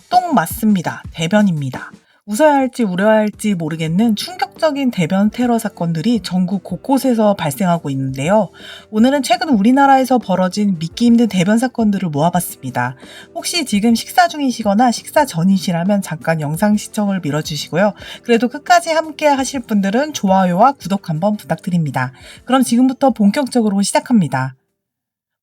똥 맞습니다. 대변입니다. 웃어야 할지 울어야 할지 모르겠는 충격적인 대변 테러 사건들이 전국 곳곳에서 발생하고 있는데요. 오늘은 최근 우리나라에서 벌어진 믿기 힘든 대변 사건들을 모아봤습니다. 혹시 지금 식사 중이시거나 식사 전이시라면 잠깐 영상 시청을 밀어주시고요. 그래도 끝까지 함께 하실 분들은 좋아요와 구독 한번 부탁드립니다. 그럼 지금부터 본격적으로 시작합니다.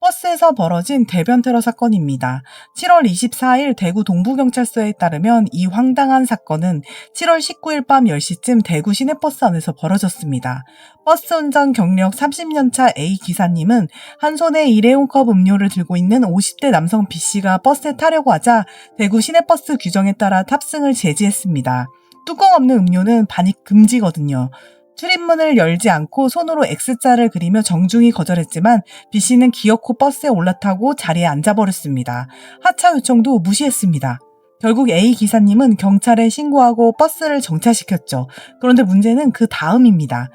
버스에서 벌어진 대변 테러 사건입니다. 7월 24일 대구 동부경찰서에 따르면 이 황당한 사건은 7월 19일 밤 10시쯤 대구 시내버스 안에서 벌어졌습니다. 버스 운전 경력 30년차 A 기사님은 한 손에 일회용컵 음료를 들고 있는 50대 남성 B씨가 버스에 타려고 하자 대구 시내버스 규정에 따라 탑승을 제지했습니다. 뚜껑 없는 음료는 반입 금지거든요. 출입문을 열지 않고 손으로 X자를 그리며 정중히 거절했지만 B씨는 기어코 버스에 올라타고 자리에 앉아버렸습니다. 하차 요청도 무시했습니다. 결국 A 기사님은 경찰에 신고하고 버스를 정차시켰죠. 그런데 문제는 그 다음입니다.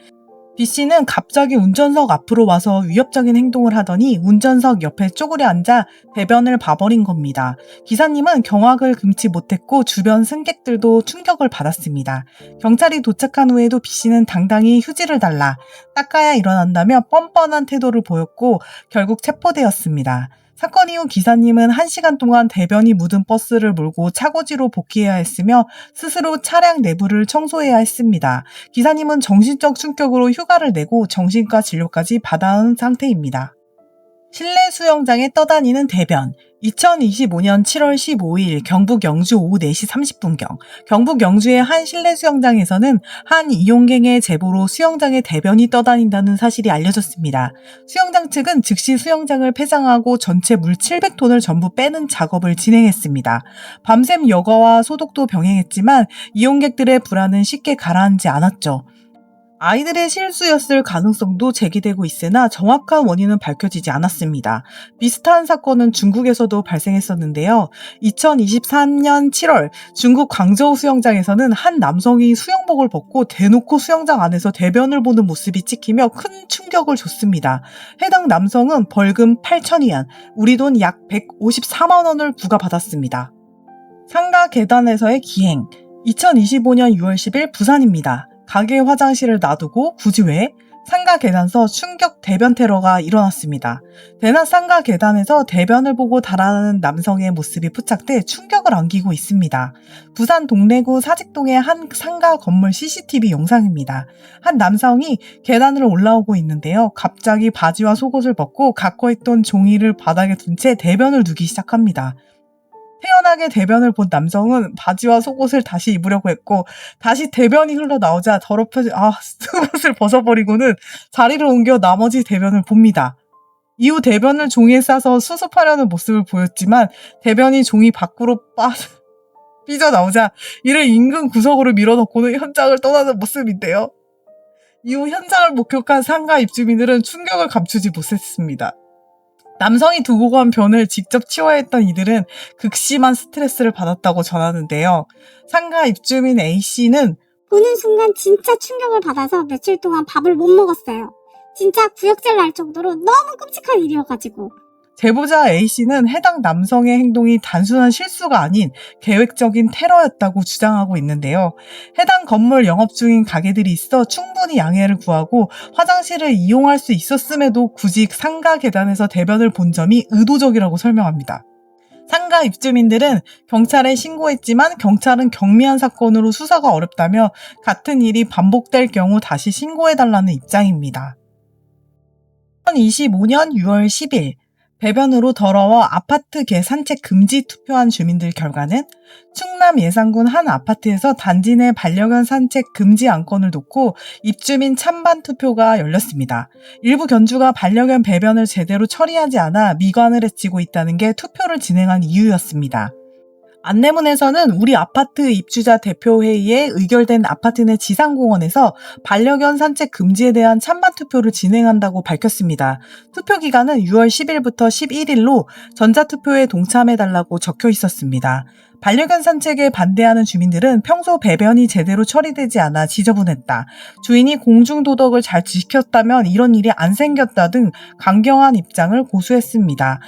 B씨는 갑자기 운전석 앞으로 와서 위협적인 행동을 하더니 운전석 옆에 쪼그려 앉아 대변을 봐버린 겁니다. 기사님은 경악을 금치 못했고 주변 승객들도 충격을 받았습니다. 경찰이 도착한 후에도 B씨는 당당히 휴지를 달라 닦아야 일어난다며 뻔뻔한 태도를 보였고 결국 체포되었습니다. 사건 이후 기사님은 1시간 동안 대변이 묻은 버스를 몰고 차고지로 복귀해야 했으며 스스로 차량 내부를 청소해야 했습니다. 기사님은 정신적 충격으로 휴가를 내고 정신과 진료까지 받아온 상태입니다. 실내 수영장에 떠다니는 대변. 2025년 7월 15일 경북 영주 오후 4시 30분경 경북 영주의 한 실내 수영장에서는 한 이용객의 제보로 수영장에 대변이 떠다닌다는 사실이 알려졌습니다. 수영장 측은 즉시 수영장을 폐장하고 전체 물 700톤을 전부 빼는 작업을 진행했습니다. 밤샘 여과와 소독도 병행했지만 이용객들의 불안은 쉽게 가라앉지 않았죠. 아이들의 실수였을 가능성도 제기되고 있으나 정확한 원인은 밝혀지지 않았습니다. 비슷한 사건은 중국에서도 발생했었는데요. 2023년 7월 중국 광저우 수영장에서는 한 남성이 수영복을 벗고 대놓고 수영장 안에서 대변을 보는 모습이 찍히며 큰 충격을 줬습니다. 해당 남성은 벌금 8,000위안, 우리 돈 약 154만 원을 부과받았습니다. 상가 계단에서의 기행. 2025년 6월 10일 부산입니다. 가게 화장실을 놔두고 굳이 왜? 상가 계단서 충격 대변 테러가 일어났습니다. 대낮 상가 계단에서 대변을 보고 달아나는 남성의 모습이 포착돼 충격을 안기고 있습니다. 부산 동래구 사직동의 한 상가 건물 CCTV 영상입니다. 한 남성이 계단을 올라오고 있는데요. 갑자기 바지와 속옷을 벗고 갖고 있던 종이를 바닥에 둔 채 대변을 누기 시작합니다. 태연하게 대변을 본 남성은 바지와 속옷을 다시 입으려고 했고 다시 대변이 흘러나오자 더럽혀진 속옷을 벗어버리고는 자리를 옮겨 나머지 대변을 봅니다. 이후 대변을 종이에 싸서 수습하려는 모습을 보였지만 대변이 종이 밖으로 삐져나오자 이를 인근 구석으로 밀어넣고는 현장을 떠나는 모습인데요. 이후 현장을 목격한 상가 입주민들은 충격을 감추지 못했습니다. 남성이 두고 간 변을 직접 치워야 했던 이들은 극심한 스트레스를 받았다고 전하는데요. 상가 입주민 A씨는 보는 순간 진짜 충격을 받아서 며칠 동안 밥을 못 먹었어요. 진짜 구역질 날 정도로 너무 끔찍한 일이어가지고. 제보자 A씨는 해당 남성의 행동이 단순한 실수가 아닌 계획적인 테러였다고 주장하고 있는데요. 해당 건물 영업 중인 가게들이 있어 충분히 양해를 구하고 화장실을 이용할 수 있었음에도 굳이 상가 계단에서 대변을 본 점이 의도적이라고 설명합니다. 상가 입주민들은 경찰에 신고했지만 경찰은 경미한 사건으로 수사가 어렵다며 같은 일이 반복될 경우 다시 신고해달라는 입장입니다. 2025년 6월 10일 배변으로 더러워 아파트 개 산책 금지 투표한 주민들 결과는 충남 예산군 한 아파트에서 단지 내 반려견 산책 금지 안건을 놓고 입주민 찬반 투표가 열렸습니다. 일부 견주가 반려견 배변을 제대로 처리하지 않아 미관을 해치고 있다는 게 투표를 진행한 이유였습니다. 안내문에서는 우리 아파트 입주자 대표회의에 의결된 아파트 내 지상공원에서 반려견 산책 금지에 대한 찬반 투표를 진행한다고 밝혔습니다. 투표 기간은 6월 10일부터 11일로 전자투표에 동참해달라고 적혀 있었습니다. 반려견 산책에 반대하는 주민들은 평소 배변이 제대로 처리되지 않아 지저분했다. 주인이 공중도덕을 잘 지켰다면 이런 일이 안 생겼다 등 강경한 입장을 고수했습니다.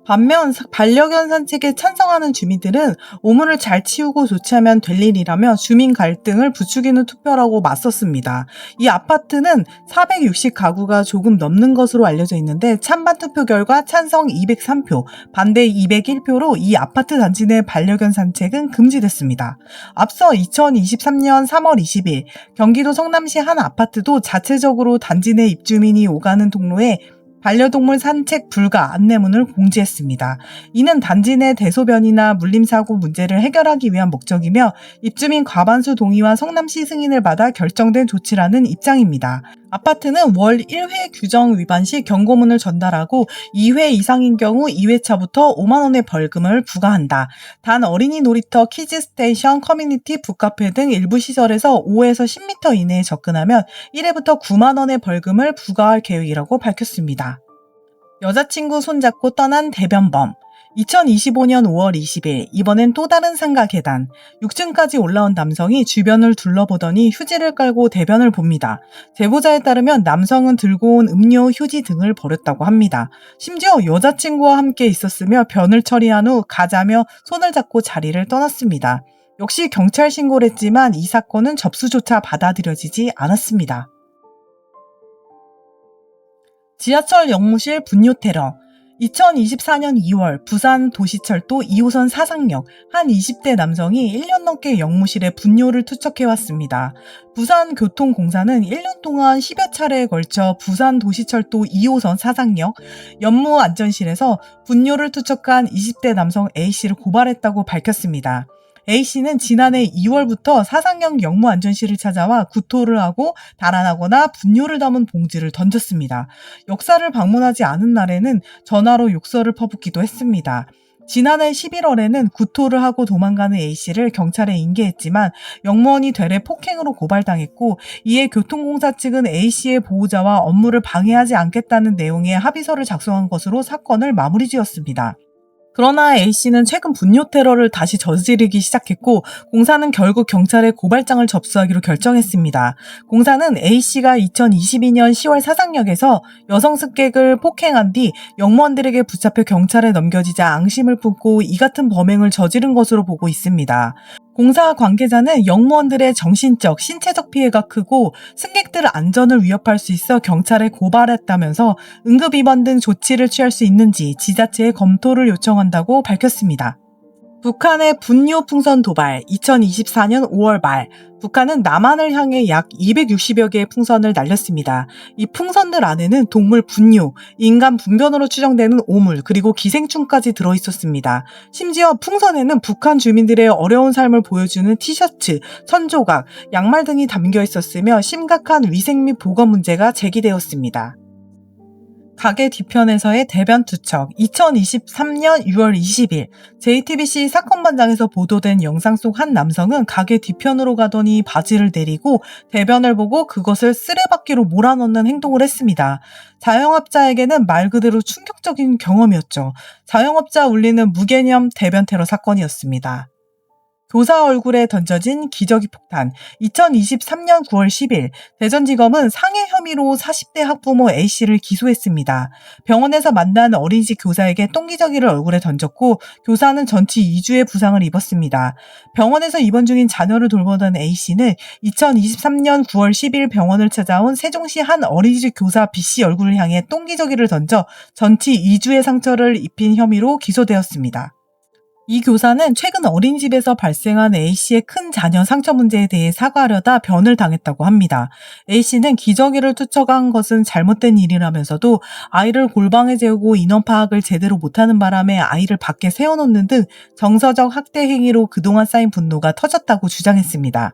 반면 반려견 산책에 찬성하는 주민들은 오물을 잘 치우고 조치하면 될 일이라며 주민 갈등을 부추기는 투표라고 맞섰습니다. 이 아파트는 460가구가 조금 넘는 것으로 알려져 있는데 찬반 투표 결과 찬성 203표, 반대 201표로 이 아파트 단지 내 반려견 산책은 금지됐습니다. 앞서 2023년 3월 20일 경기도 성남시 한 아파트도 자체적으로 단지 내 입주민이 오가는 통로에 반려동물 산책 불가 안내문을 공지했습니다. 이는 단지 내 대소변이나 물림사고 문제를 해결하기 위한 목적이며 입주민 과반수 동의와 성남시 승인을 받아 결정된 조치라는 입장입니다. 아파트는 월 1회 규정 위반 시 경고문을 전달하고 2회 이상인 경우 2회차부터 5만 원의 벌금을 부과한다. 단 어린이 놀이터, 키즈스테이션, 커뮤니티, 북카페 등 일부 시설에서 5에서 10m 이내에 접근하면 1회부터 9만 원의 벌금을 부과할 계획이라고 밝혔습니다. 여자친구 손잡고 떠난 대변범. 2025년 5월 20일, 이번엔 또 다른 상가 계단. 6층까지 올라온 남성이 주변을 둘러보더니 휴지를 깔고 대변을 봅니다. 제보자에 따르면 남성은 들고 온 음료, 휴지 등을 버렸다고 합니다. 심지어 여자친구와 함께 있었으며 변을 처리한 후 가자며 손을 잡고 자리를 떠났습니다. 역시 경찰 신고를 했지만 이 사건은 접수조차 받아들여지지 않았습니다. 지하철 역무실 분뇨 테러. 2024년 2월 부산 도시철도 2호선 사상역 한 20대 남성이 1년 넘게 역무실에 분뇨를 투척해왔습니다. 부산교통공사는 1년 동안 10여 차례에 걸쳐 부산 도시철도 2호선 사상역 연무안전실에서 분뇨를 투척한 20대 남성 A씨를 고발했다고 밝혔습니다. A씨는 지난해 2월부터 사상역 역무안전실을 찾아와 구토를 하고 달아나거나 분뇨를 담은 봉지를 던졌습니다. 역사를 방문하지 않은 날에는 전화로 욕설을 퍼붓기도 했습니다. 지난해 11월에는 구토를 하고 도망가는 A씨를 경찰에 인계했지만 역무원이 되레 폭행으로 고발당했고 이에 교통공사 측은 A씨의 보호자와 업무를 방해하지 않겠다는 내용의 합의서를 작성한 것으로 사건을 마무리 지었습니다. 그러나 A씨는 최근 분뇨 테러를 다시 저지르기 시작했고 공사는 결국 경찰에 고발장을 접수하기로 결정했습니다. 공사는 A씨가 2022년 10월 사상역에서 여성 승객을 폭행한 뒤 역무원들에게 붙잡혀 경찰에 넘겨지자 앙심을 품고 이 같은 범행을 저지른 것으로 보고 있습니다. 공사 관계자는 역무원들의 정신적, 신체적 피해가 크고 승객들 안전을 위협할 수 있어 경찰에 고발했다면서 응급입원 등 조치를 취할 수 있는지 지자체에 검토를 요청한다고 밝혔습니다. 북한의 분뇨 풍선 도발. 2024년 5월 말 북한은 남한을 향해 약 260여 개의 풍선을 날렸습니다. 이 풍선들 안에는 동물 분뇨, 인간 분변으로 추정되는 오물, 그리고 기생충까지 들어있었습니다. 심지어 풍선에는 북한 주민들의 어려운 삶을 보여주는 티셔츠, 선조각, 양말 등이 담겨 있었으며 심각한 위생 및 보건 문제가 제기되었습니다. 가게 뒤편에서의 대변 투척. 2023년 6월 20일 JTBC 사건반장에서 보도된 영상 속 한 남성은 가게 뒤편으로 가더니 바지를 내리고 대변을 보고 그것을 쓰레받기로 몰아넣는 행동을 했습니다. 자영업자에게는 말 그대로 충격적인 경험이었죠. 자영업자 울리는 무개념 대변 테러 사건이었습니다. 교사 얼굴에 던져진 기저귀 폭탄. 2023년 9월 10일 대전지검은 상해 혐의로 40대 학부모 A씨를 기소했습니다. 병원에서 만난 어린이집 교사에게 똥기저귀를 얼굴에 던졌고 교사는 전치 2주의 부상을 입었습니다. 병원에서 입원 중인 자녀를 돌보던 A씨는 2023년 9월 10일 병원을 찾아온 세종시 한 어린이집 교사 B씨 얼굴을 향해 똥기저귀를 던져 전치 2주의 상처를 입힌 혐의로 기소되었습니다. 이 교사는 최근 어린이집에서 발생한 A씨의 큰 자녀 상처 문제에 대해 사과하려다 변을 당했다고 합니다. A씨는 기저귀를 투척한 것은 잘못된 일이라면서도 아이를 골방에 재우고 인원 파악을 제대로 못하는 바람에 아이를 밖에 세워놓는 등 정서적 학대 행위로 그동안 쌓인 분노가 터졌다고 주장했습니다.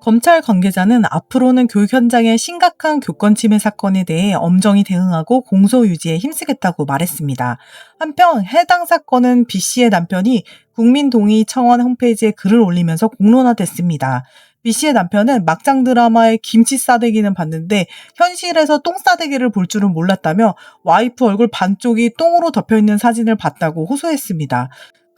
검찰 관계자는 앞으로는 교육 현장의 심각한 교권 침해 사건에 대해 엄정히 대응하고 공소 유지에 힘쓰겠다고 말했습니다. 한편 해당 사건은 B씨의 남편이 국민동의 청원 홈페이지에 글을 올리면서 공론화됐습니다. B씨의 남편은 막장 드라마의 김치 싸대기는 봤는데 현실에서 똥 싸대기를 볼 줄은 몰랐다며 와이프 얼굴 반쪽이 똥으로 덮여있는 사진을 봤다고 호소했습니다.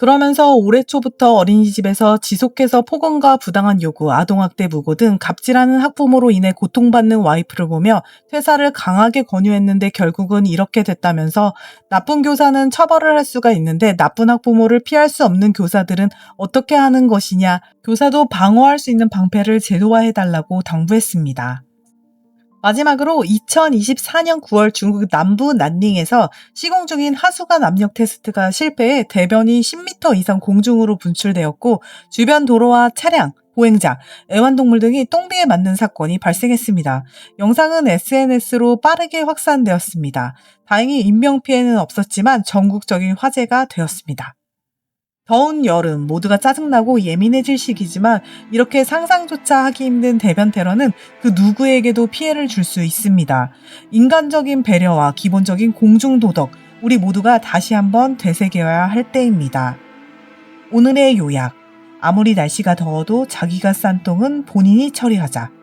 그러면서 올해 초부터 어린이집에서 지속해서 폭언과 부당한 요구, 아동학대 무고 등 갑질하는 학부모로 인해 고통받는 와이프를 보며 퇴사를 강하게 권유했는데 결국은 이렇게 됐다면서 나쁜 교사는 처벌을 할 수가 있는데 나쁜 학부모를 피할 수 없는 교사들은 어떻게 하는 것이냐, 교사도 방어할 수 있는 방패를 제도화해달라고 당부했습니다. 마지막으로 2024년 9월 중국 남부 난닝에서 시공 중인 하수관 압력 테스트가 실패해 대변이 10m 이상 공중으로 분출되었고 주변 도로와 차량, 보행자, 애완동물 등이 똥비에 맞는 사건이 발생했습니다. 영상은 SNS로 빠르게 확산되었습니다. 다행히 인명피해는 없었지만 전국적인 화제가 되었습니다. 더운 여름, 모두가 짜증나고 예민해질 시기지만 이렇게 상상조차 하기 힘든 대변 테러는 그 누구에게도 피해를 줄 수 있습니다. 인간적인 배려와 기본적인 공중도덕, 우리 모두가 다시 한번 되새겨야 할 때입니다. 오늘의 요약. 아무리 날씨가 더워도 자기가 싼 똥은 본인이 처리하자.